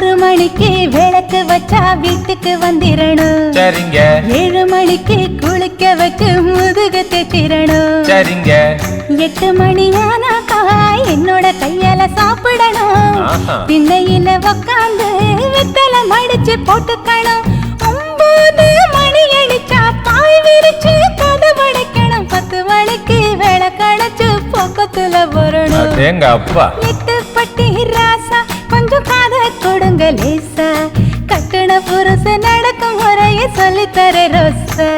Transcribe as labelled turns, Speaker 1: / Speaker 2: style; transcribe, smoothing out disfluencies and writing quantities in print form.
Speaker 1: 6 மணிக்கு விளக்கு வச்சா வீட்டுக்கு வந்திரணும்.
Speaker 2: சரிங்க.
Speaker 1: 7 மணிக்கு குளிக்க வச்சு முதுகு தேத்திரணும்.
Speaker 2: சரிங்க.
Speaker 1: 8 மணி ஆனாக்கா என்னோட கையால சாப்பிடணும். திண்ணையில உக்காந்து வெத்தலை மடிச்சு போட்டுக்கணும். 9 மணி அடிச்சா பாய் விரிச்சு கதவடைக்கணும். 10 மணிக்கு விளக்கடைச்சு பக்கத்துல வரணும். 8 பட்டி ராசா கொஞ்சம் காத கொடுங்க லேசா. கட்டண புருஷ நடக்கும் முறையை சொல்லித்தர ரோசா.